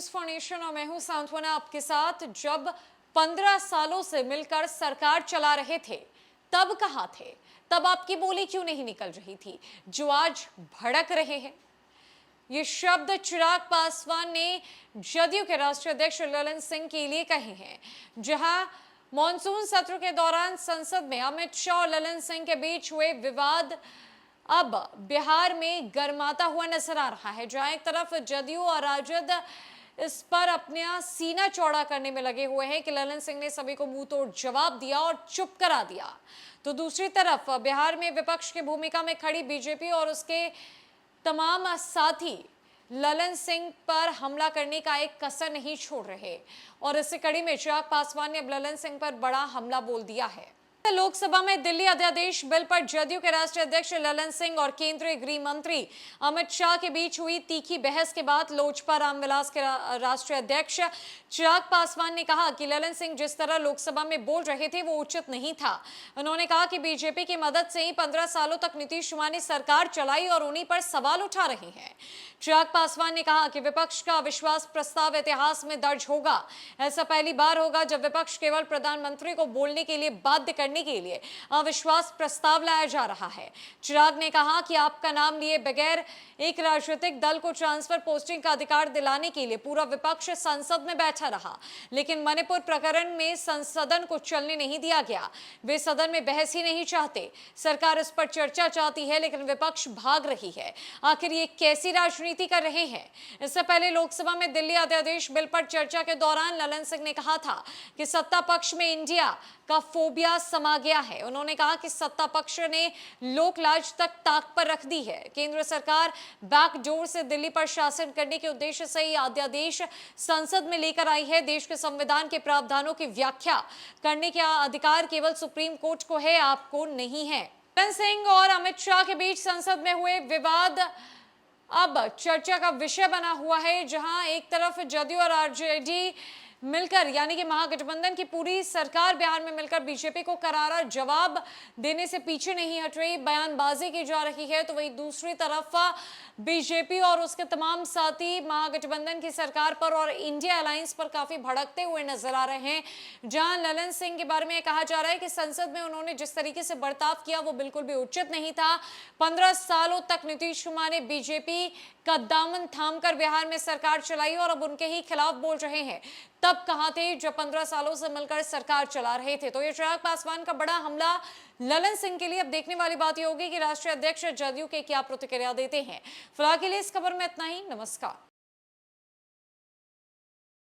News for nation और मैं हूं सांत्वना आपके साथ। जब 15 सालों से मिलकर सरकार चला रहे थे तब कहां थे? तब आपकी बोली क्यों नहीं निकल रही थी जो आज भड़क रहे हैं? ये शब्द चिराग पासवान ने जदयू के राष्ट्रीय अध्यक्ष ललन सिंह के लिए कहे हैं। जहां मॉनसून सत्र के दौरान संसद में अमित शाह और ललन सिंह के बीच हुए विवाद अब बिहार में गर्माता हुआ नजर आ रहा है। जहां एक तरफ जदयू और राजद इस पर अपना सीना चौड़ा करने में लगे हुए हैं कि ललन सिंह ने सभी को मुंह तोड़ जवाब दिया और चुप करा दिया, तो दूसरी तरफ बिहार में विपक्ष की भूमिका में खड़ी बीजेपी और उसके तमाम साथी ललन सिंह पर हमला करने का एक कसर नहीं छोड़ रहे। और इसी कड़ी में चिराग पासवान ने अब ललन सिंह पर बड़ा हमला बोल दिया है। लोकसभा में दिल्ली अध्यादेश बिल पर जदयू के राष्ट्रीय अध्यक्ष ललन सिंह और केंद्रीय गृह मंत्री अमित शाह के बीच हुई तीखी बहस के बाद लोजपा रामविलास के राष्ट्रीय अध्यक्ष चिराग पासवान ने कहा कि ललन सिंह जिस तरह लोकसभा में बोल रहे थे वो उचित नहीं था। उन्होंने कहा कि बीजेपी की मदद से ही 15 सालों तक नीतीश कुमार ने सरकार चलाई और उन्हीं पर सवाल उठा रहे हैं। चिराग पासवान ने कहा कि विपक्ष का अविश्वास प्रस्ताव इतिहास में दर्ज होगा। ऐसा पहली बार होगा जब विपक्ष केवल प्रधानमंत्री को बोलने के लिए बाध्य करने के लिए अविश्वास प्रस्ताव लाया जा रहा है। चिराग ने कहा कि आपका नाम लिए बगैर एक राजनीतिक दल को ट्रांसफर पोस्टिंग का अधिकार दिलाने के लिए पूरा विपक्ष संसद में बैठा रहा, लेकिन मणिपुर प्रकरण में संसदन को चलने नहीं दिया गया। वे सदन में बहस ही नहीं चाहते। सरकार इस पर चर्चा चाहती है लेकिन विपक्ष भाग रही है। आखिर ये कैसी राजनीति कर रहे हैं? इससे पहले लोकसभा में दिल्ली अध्यादेश बिल पर चर्चा के दौरान ललन सिंह ने कहा था कि सत्ता पक्ष में इंडिया का फोबिया समा गया है। उन्होंने कहा कि सत्ता पक्ष ने लोकलाज तक ताक पर रख दी है। केंद्र सरकार बैकडोर से दिल्ली पर शासन करने के उद्देश्य से यह अध्यादेश संसद में लेकर आई है। देश के संविधान के प्रावधानों की व्याख्या करने का अधिकार केवल सुप्रीम कोर्ट को है, आपको नहीं है। ललन सिंह और अमित शाह के बीच संसद में हुए विवाद अब चर्चा का विषय बना हुआ है। जहां एक तरफ जदयू और आरजेडी मिलकर यानी कि महागठबंधन की पूरी सरकार बिहार में मिलकर बीजेपी को करारा जवाब देने से पीछे नहीं हट रही, बयानबाजी की जा रही है, तो वहीं दूसरी तरफ बीजेपी और उसके तमाम साथी महागठबंधन की सरकार पर और इंडिया अलायंस पर काफी भड़कते हुए नजर आ रहे हैं। जहां ललन सिंह के बारे में कहा जा रहा है कि संसद में उन्होंने जिस तरीके से बर्ताव किया वो बिल्कुल भी उचित नहीं था। 15 सालों तक नीतीश कुमार ने बीजेपी का दामन थामकर बिहार में सरकार चलाई और अब उनके ही खिलाफ बोल रहे हैं। तब कहां थे जब 15 सालों से मिलकर सरकार चला रहे थे? तो ये चिराग पासवान का बड़ा हमला ललन सिंह के लिए अब देखने वाली बात यह होगी कि राष्ट्रीय अध्यक्ष जदयू के क्या प्रतिक्रिया देते हैं। फिलहाल के लिए इस खबर में इतना ही। नमस्कार।